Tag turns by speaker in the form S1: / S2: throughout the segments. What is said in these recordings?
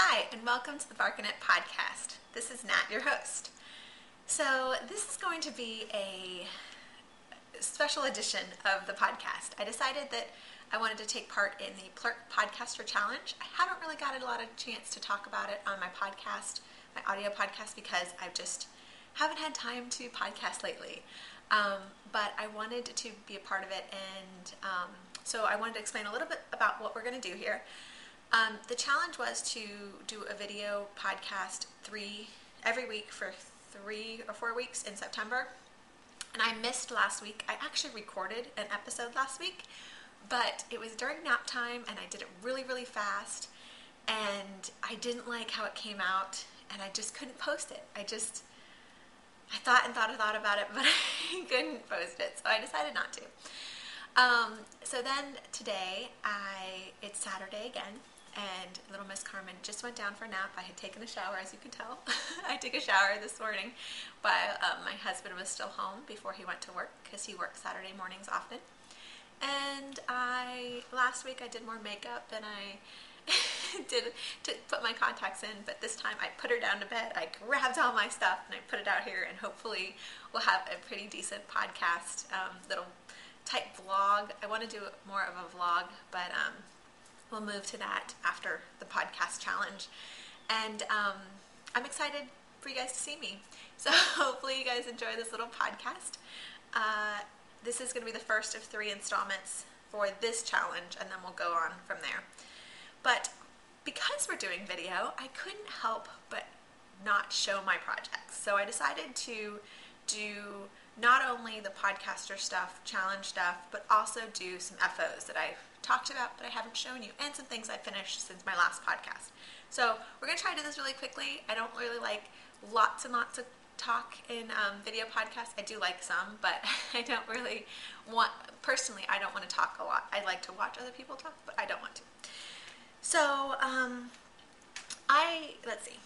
S1: Hi, and welcome to the Barking It podcast. This is Nat, your host. So this is going to be a special edition of the podcast. I decided that I wanted to take part in the Plurk Podcaster Challenge. I haven't really got a lot of chance to talk about it on my podcast, my audio podcast, because I just haven't had time to podcast lately. But I wanted to be a part of it, and so I wanted to explain a little bit about what we're going to do here. The challenge was to do a video podcast every week for 3 or 4 weeks in September. And I missed last week. I actually recorded an episode last week, but it was during nap time and I did it really, really fast. And I didn't like how it came out and I just couldn't post it. I thought about it, but I couldn't post it. So I decided not to. So then today, it's Saturday again. And little Miss Carmen just went down for a nap. I had taken a shower, as you can tell. I took a shower this morning while my husband was still home before he went to work, because he works Saturday mornings often. And last week I did more makeup and I put my contacts in, but this time I put her down to bed. I grabbed all my stuff and I put it out here, and hopefully we'll have a pretty decent podcast, little type vlog. I want to do more of a vlog, but we'll move to that after the podcast challenge. And I'm excited for you guys to see me. So hopefully you guys enjoy this little podcast. This is going to be the first of 3 installments for this challenge, and then we'll go on from there. But because we're doing video, I couldn't help but not show my projects. So I decided to do not only the podcaster stuff, challenge stuff, but also do some FOs that I've talked about but I haven't shown you, and some things I finished since my last podcast. So we're going to try to do this really quickly. I don't really like lots and lots of talk in video podcasts. I do like some, but I don't really personally, I don't want to talk a lot. I like to watch other people talk, but I don't want to. So, let's see.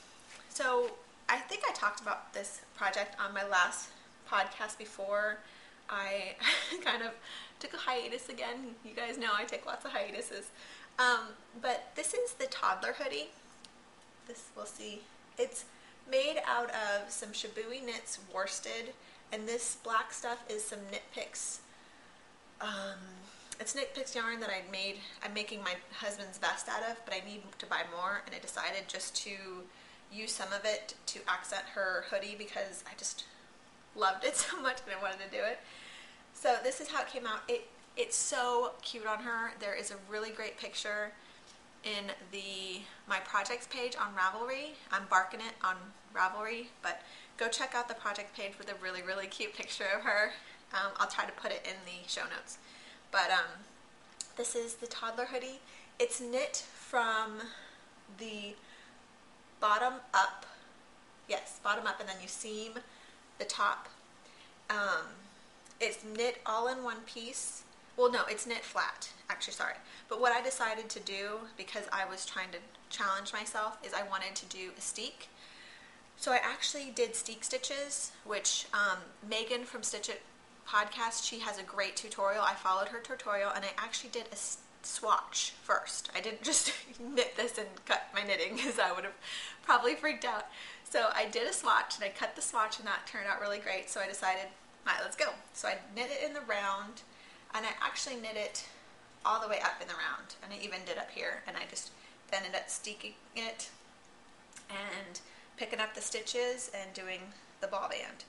S1: So I think I talked about this project on my last podcast before. I kind of took a hiatus again. You guys know I take lots of hiatuses. But this is the toddler hoodie. This, we'll see. It's made out of some Shabui knits worsted, and this black stuff is some Knit Picks. It's Knit Picks yarn that I'm making my husband's vest out of, but I need to buy more, and I decided just to use some of it to accent her hoodie because I just loved it so much and I wanted to do it. So this is how it came out. It's so cute on her. There is a really great picture in my projects page on Ravelry. I'm barking it on Ravelry, but go check out the project page with a really, really cute picture of her. I'll try to put it in the show notes. But this is the toddler hoodie. It's knit from the bottom up. Yes, bottom up, and then you seam the top. It's knit all in one piece. Well, no, it's knit flat, actually, sorry. But what I decided to do, because I was trying to challenge myself, is I wanted to do a steek. So I actually did steek stitches, which Megan from Stitch It podcast, she has a great tutorial. I followed her tutorial, and I actually did a swatch first. I didn't just knit this and cut my knitting, because I would have probably freaked out. So I did a swatch, and I cut the swatch, and that turned out really great. So I decided, all right, let's go. So I knit it in the round, and I actually knit it all the way up in the round, and I even did up here, and I just then ended up steeking it and picking up the stitches and doing the ball band.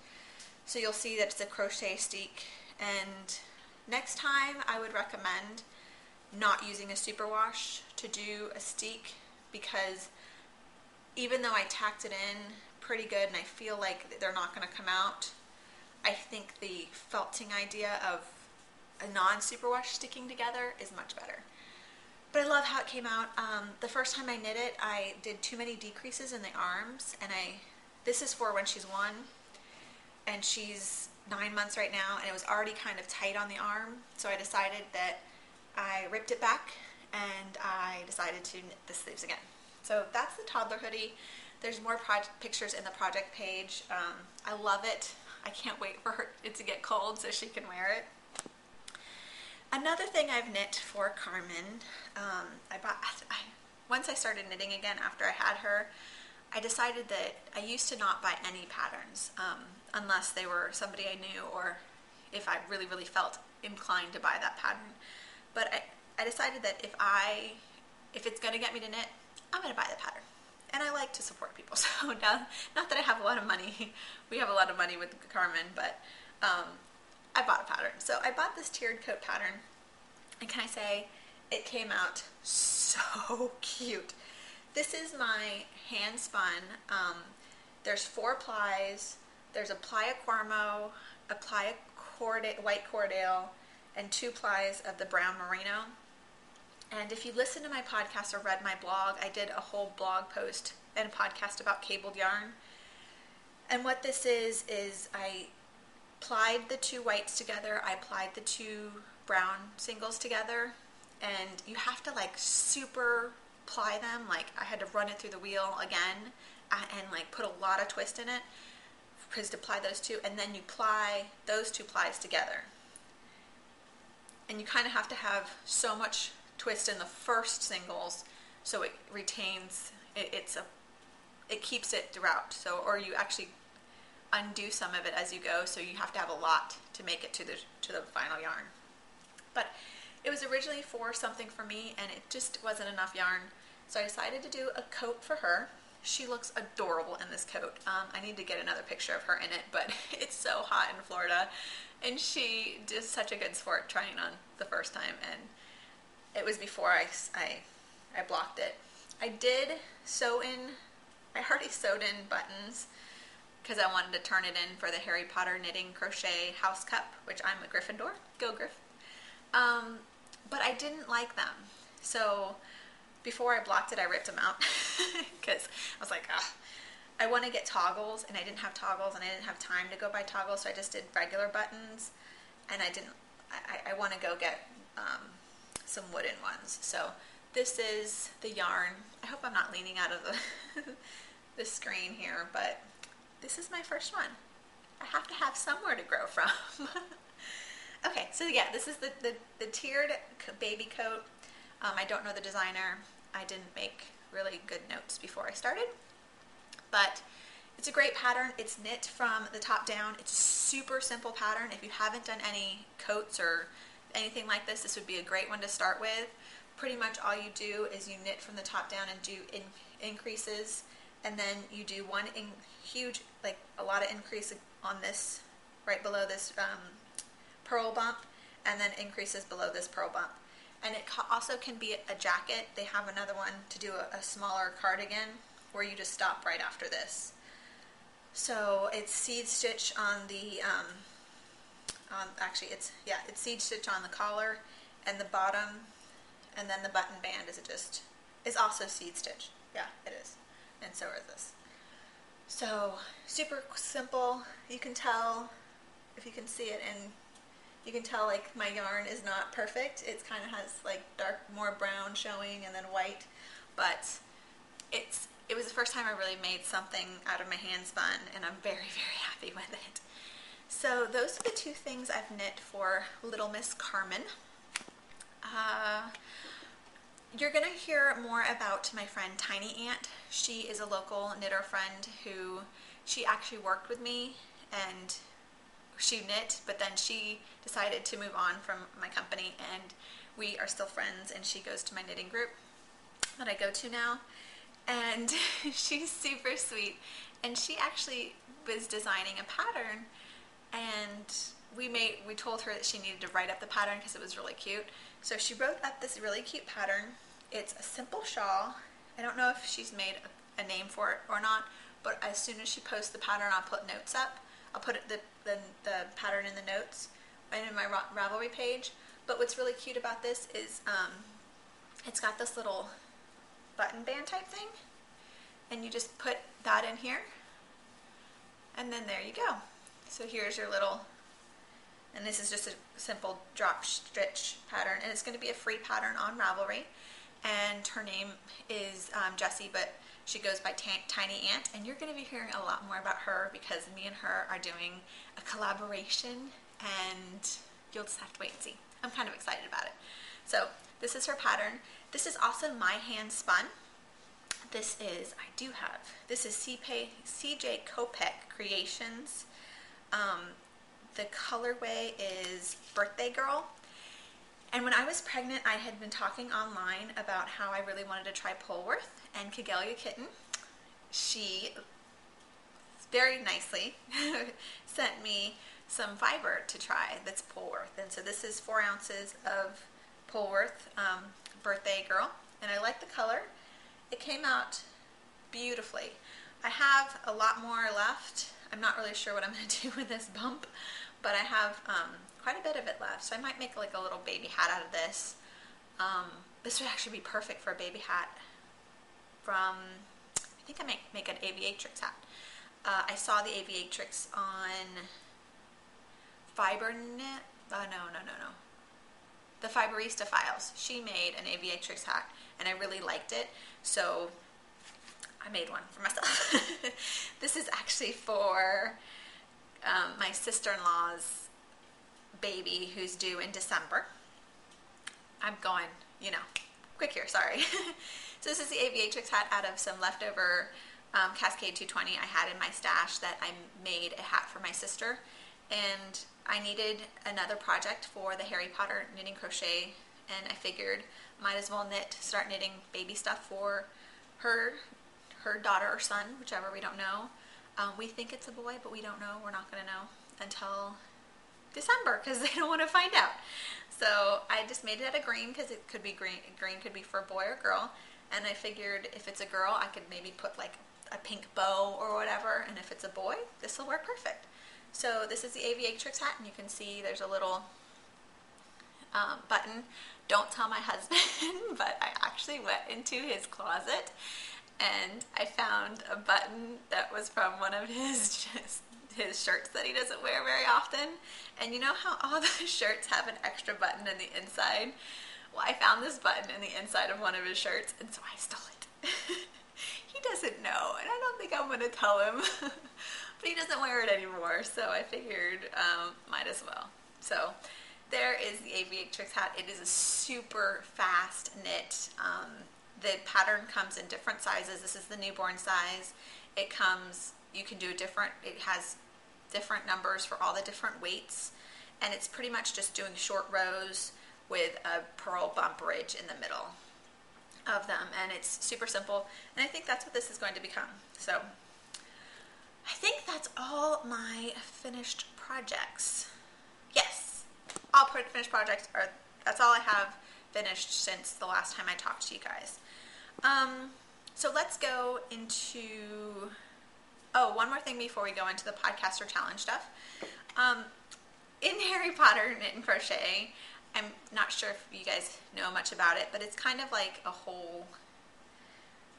S1: So you'll see that it's a crochet steek, and next time I would recommend not using a superwash to do a steek, because even though I tacked it in pretty good and I feel like they're not going to come out, I think the felting idea of a non-superwash sticking together is much better. But I love how it came out. The first time I knit it, I did too many decreases in the arms, and this is for when she's 1, and she's 9 months right now, and it was already kind of tight on the arm, so I decided that I ripped it back, and I decided to knit the sleeves again. So that's the toddler hoodie. There's more pictures in the project page. I love it. I can't wait for it to get cold so she can wear it. Another thing I've knit for Carmen, once I started knitting again after I had her, I decided that I used to not buy any patterns unless they were somebody I knew or if I really, really felt inclined to buy that pattern. But I decided that if it's going to get me to knit, I'm going to buy the pattern. And I like to support people. So now, not that I have a lot of money. We have a lot of money with Carmen, but I bought a pattern. So I bought this tiered coat pattern. And can I say, it came out so cute. This is my hand spun. There's 4 plies. There's a ply of Quarmo, a ply of white Cordale, and 2 plies of the brown merino. And if you listen to my podcast or read my blog, I did a whole blog post and podcast about cabled yarn. And what this is I plied the 2 whites together, I plied the 2 brown singles together, and you have to like super ply them. Like I had to run it through the wheel again and like put a lot of twist in it because to ply those 2, and then you ply those 2 plies together. And you kind of have to have so much twist in the first singles so it retains it keeps it throughout. So, or you actually undo some of it as you go, so you have to have a lot to make it to the final yarn. But it was originally for something for me and it just wasn't enough yarn, so I decided to do a coat for her. She looks adorable in this coat. I need to get another picture of her in it, but it's so hot in Florida and she did such a good sport trying on the first time, and it was before I blocked it. I already sewed in buttons because I wanted to turn it in for the Harry Potter knitting crochet house cup, which I'm a Gryffindor. Go Griff. But I didn't like them. So before I blocked it, I ripped them out because I was like, I want to get toggles, and I didn't have toggles, and I didn't have time to go buy toggles, so I just did regular buttons, and I want to go get some wooden ones. So this is the yarn. I hope I'm not leaning out of the screen here, but this is my first one. I have to have somewhere to grow from. Okay, so yeah, this is the tiered baby coat. I don't know the designer. I didn't make really good notes before I started, but it's a great pattern. It's knit from the top down. It's a super simple pattern. If you haven't done any coats or anything like this would be a great one to start with. Pretty much all you do is you knit from the top down and do increases, and then you do one huge, like a lot of increase on this, right below this purl bump, and then increases below this purl bump. And it also can be a jacket. They have another one to do a smaller cardigan where you just stop right after this. So it's seed stitch on the actually it's seed stitch on the collar and the bottom, and then the button band is also seed stitch. Yeah, it is. And so is this. So super simple. You can tell if you can see it, and you can tell like my yarn is not perfect. It kind of has like more brown showing and then white, but it was the first time I really made something out of my hand spun, and I'm very, very happy with it. So those are the 2 things I've knit for Little Miss Carmen. You're going to hear more about my friend Tiny Ant. She is a local knitter friend who, she actually worked with me and she knit, but then she decided to move on from my company, and we are still friends, and she goes to my knitting group that I go to now, and she's super sweet, and she actually was designing a pattern, and we told her that she needed to write up the pattern because it was really cute. So she wrote up this really cute pattern. It's a simple shawl. I don't know if she's made a name for it or not, but as soon as she posts the pattern, I'll put notes up. I'll put the pattern in the notes and in my Ravelry page. But what's really cute about this is it's got this little button band type thing, and you just put that in here, and then there you go. So here's your little, and this is just a simple drop stitch pattern, and it's going to be a free pattern on Ravelry, and her name is Jessie, but she goes by Tiny Ant, and you're going to be hearing a lot more about her because me and her are doing a collaboration, and you'll just have to wait and see. I'm kind of excited about it. So this is her pattern. This is also my hand spun. This is CJ Kopek Creations. The colorway is Birthday Girl. And when I was pregnant, I had been talking online about how I really wanted to try Polworth, and Kagelia Kitten, she very nicely sent me some fiber to try that's Polworth. And so this is 4 ounces of Polworth Birthday Girl, and I like the color. It came out beautifully. I have a lot more left. I'm not really sure what I'm going to do with this bump, but I have quite a bit of it left. So I might make like a little baby hat out of this. This would actually be perfect for a baby hat from, I think I might make an aviatrix hat. I saw the aviatrix on FiberNet. No. The Fiberista Files. She made an aviatrix hat, and I really liked it, so I made one for myself. This is actually for my sister-in-law's baby who's due in December. I'm going, quick here, sorry. So this is the aviatrix hat out of some leftover Cascade 220 I had in my stash that I made a hat for my sister, and I needed another project for the Harry Potter knitting crochet, and I figured might as well start knitting baby stuff for her daughter or son, whichever, we don't know. We think it's a boy, but we don't know. We're not going to know until December because they don't want to find out. So I just made it out of green because it could be green could be for a boy or girl, and I figured if it's a girl I could maybe put like a pink bow or whatever, and if it's a boy this will work perfect. So this is the aviatrix hat, and you can see there's a little button. Don't tell my husband, but I actually went into his closet and I found a button that was from one of his shirts that he doesn't wear very often. And you know how all the shirts have an extra button in the inside? Well, I found this button in the inside of one of his shirts, and so I stole it. He doesn't know, and I don't think I'm going to tell him. But he doesn't wear it anymore, so I figured might as well. So there is the aviatrix hat. It is a super fast knit. The pattern comes in different sizes. This is the newborn size. It has different numbers for all the different weights, and it's pretty much just doing short rows with a purl bump ridge in the middle of them, and it's super simple, and I think that's what this is going to become. So I think that's all my finished projects. Yes, all finished projects that's all I have finished since the last time I talked to you guys. So let's go into, one more thing before we go into the podcaster challenge stuff. In Harry Potter Knit and Crochet, I'm not sure if you guys know much about it, but it's kind of like a whole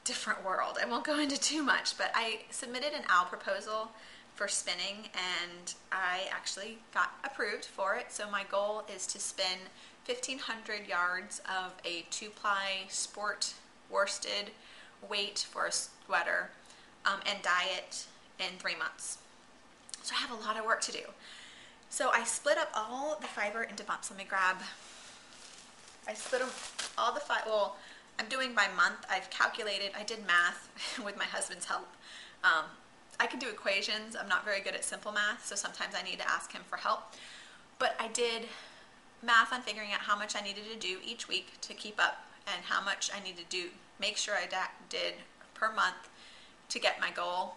S1: different world. I won't go into too much, but I submitted an OWL proposal for spinning, and I actually got approved for it. So my goal is to spin 1,500 yards of a 2-ply sport worsted weight for a sweater, and dye it in 3 months. So I have a lot of work to do. So I split up all the fiber into bumps. I split them all the fiber. Well, I'm doing by month. I've calculated. I did math with my husband's help. I can do equations. I'm not very good at simple math, so sometimes I need to ask him for help. But I did math on figuring out how much I needed to do each week to keep up, and how much I needed to make sure I did per month to get my goal.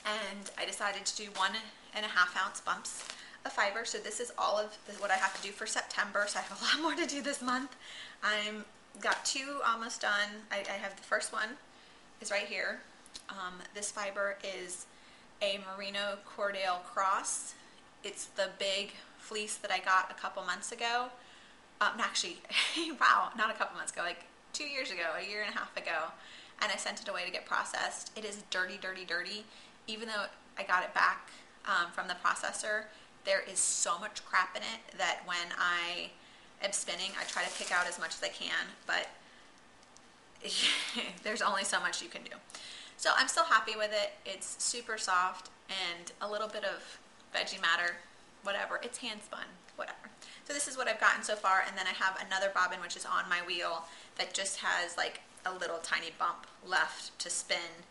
S1: And I decided to do 1.5 ounce bumps of fiber. So this is all of what I have to do for September. So I have a lot more to do this month. I'm got 2 almost done. I have the first one is right here. This fiber is a Merino Cordale Cross. It's the big fleece that I got a couple months ago. Actually, wow, not a couple months ago, like 2 years ago, a year and a half ago. And I sent it away to get processed. It is dirty, dirty, dirty. Even though I got it back from the processor, there is so much crap in it that when I am spinning, I try to pick out as much as I can, but there's only so much you can do. So I'm still happy with it. It's super soft and a little bit of veggie matter, whatever. It's hand spun, whatever. So this is what I've gotten so far, and then I have another bobbin which is on my wheel that just has like a little tiny bump left to spin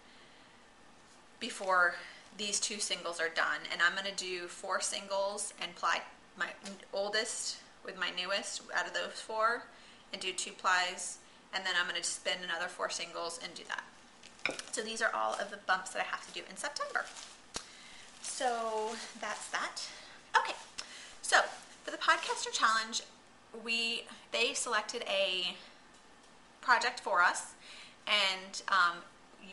S1: before these 2 singles are done. And I'm going to do 4 singles and ply my oldest with my newest out of those 4 and do 2 plies, and then I'm going to spin another 4 singles and do that. So these are all of the bumps that I have to do in September. So that's that. Okay, so for the Podcaster Challenge, they selected a project for us, and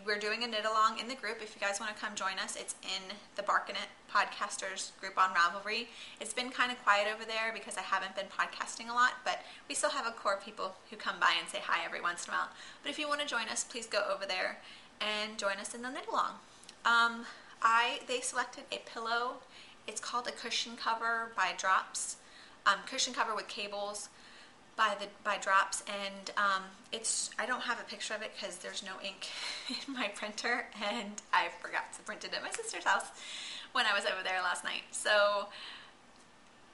S1: we're doing a knit along in the group. If you guys want to come join us, it's in the Barkin' It Podcasters group on Ravelry. It's been kind of quiet over there because I haven't been podcasting a lot, but we still have a core of people who come by and say hi every once in a while. But if you want to join us, please go over there and join us in the knit along. They selected a pillow. It's called a cushion cover by Drops. Cushion cover with cables by Drops, and I don't have a picture of it because there's no ink in my printer, and I forgot to print it at my sister's house when I was over there last night. So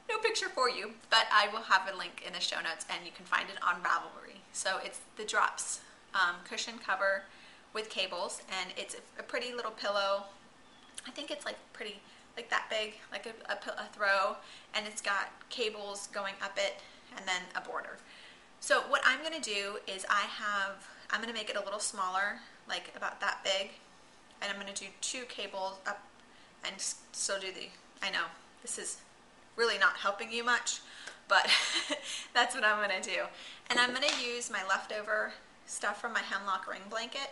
S1: no picture for you, but I will have a link in the show notes, and you can find it on Ravelry. So it's the Drops cushion cover with cables, and it's a pretty little pillow. I think it's like pretty, like that big, like a throw, and it's got cables going up it and then a border. So what I'm going to do is I'm going to make it a little smaller, like about that big, and I'm going to do 2 cables up and still do I know this is really not helping you much, but that's what I'm going to do. And I'm going to use my leftover stuff from my hemlock ring blanket.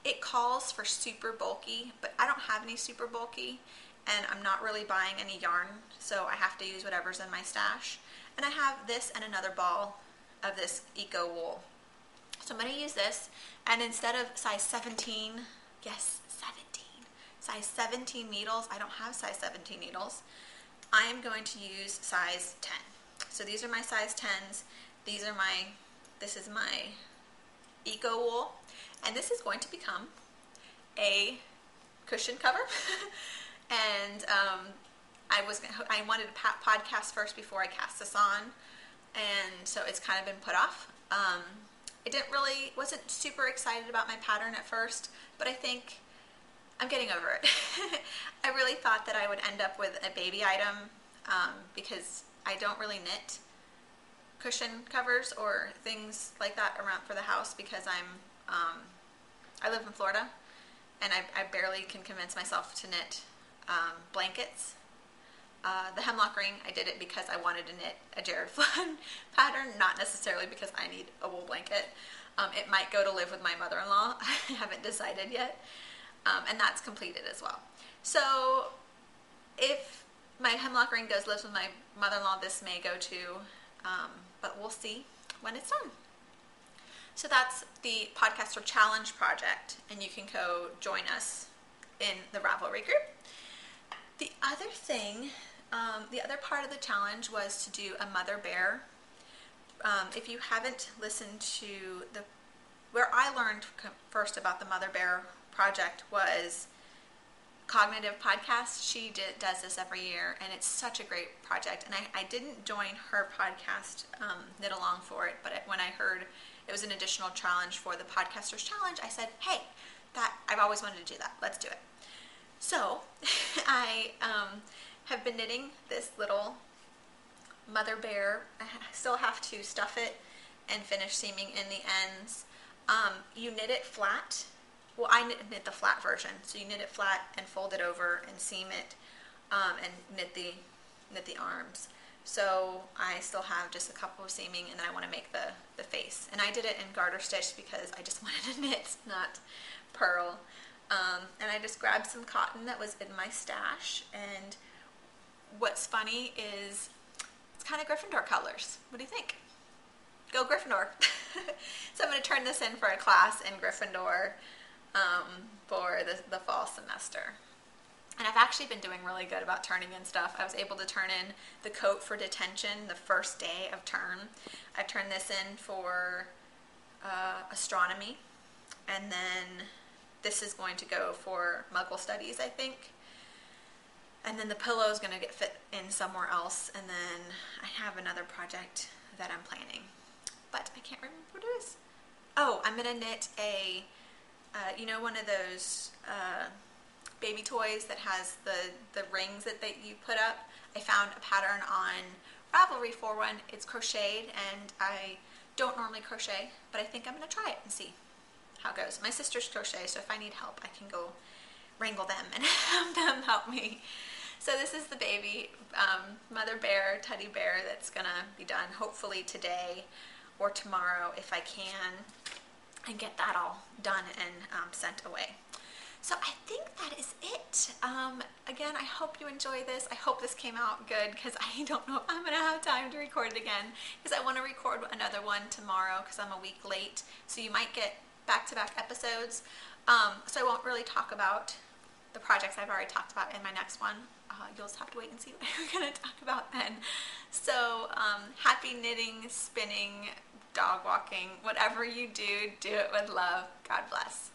S1: It calls for super bulky, but I don't have any super bulky, and I'm not really buying any yarn, so I have to use whatever's in my stash. And I have this and another ball of this eco wool. So I'm going to use this, and instead of size 17, yes, 17, size 17 needles, I don't have size 17 needles, I am going to use size 10. So these are my size 10s. This is my eco wool, and this is going to become a cushion cover. And I wanted to podcast first before I cast this on, and so it's kind of been put off. Wasn't super excited about my pattern at first, but I think I'm getting over it. I really thought that I would end up with a baby item because I don't really knit cushion covers or things like that around for the house because I live in Florida, and I barely can convince myself to knit blankets. The hemlock ring, I did it because I wanted to knit a Jared Flood pattern, not necessarily because I need a wool blanket. It might go to live with my mother-in-law. I haven't decided yet, and that's completed as well. So if my hemlock ring lives with my mother-in-law, this may go too, but we'll see when it's done. So that's the Podcaster Challenge project, and you can go join us in the Ravelry group. The other thing, the other part of the challenge was to do a mother bear. If you haven't listened to where I learned first about the mother bear project was Cognitive Podcast. She does this every year, and it's such a great project. And I didn't join her podcast knit along for it, but when I heard it was an additional challenge for the Podcasters Challenge, I said, hey, I've always wanted to do that. Let's do it. So I have been knitting this little mother bear. I still have to stuff it and finish seaming in the ends. You knit it flat. Well, I knit the flat version. So you knit it flat and fold it over and seam it and knit the arms. So I still have just a couple of seaming, and then I want to make the face. And I did it in garter stitch because I just wanted to knit, not purl. And I just grabbed some cotton that was in my stash, and what's funny is it's kind of Gryffindor colors. What do you think? Go Gryffindor! So I'm going to turn this in for a class in Gryffindor for the fall semester. And I've actually been doing really good about turning in stuff. I was able to turn in the coat for detention the first day of term. I turned this in for astronomy, and then this is going to go for Muggle studies, I think. And then the pillow is going to get fit in somewhere else, and then I have another project that I'm planning. But I can't remember what it is. Oh, I'm gonna knit a, you know, one of those baby toys that has the rings that you put up. I found a pattern on Ravelry for one. It's crocheted, and I don't normally crochet, but I think I'm gonna try it and see how it goes. My sisters crochet, so if I need help, I can go wrangle them and have them help me. So this is the baby mother bear, teddy bear that's gonna be done hopefully today or tomorrow if I can, and get that all done and sent away. So I think that is it. Again, I hope you enjoy this. I hope this came out good, because I don't know if I'm gonna have time to record it again, because I want to record another one tomorrow because I'm a week late. So you might get back-to-back episodes. So I won't really talk about the projects I've already talked about in my next one. You'll just have to wait and see what we're going to talk about then. So happy knitting, spinning, dog walking, whatever you do, do it with love. God bless.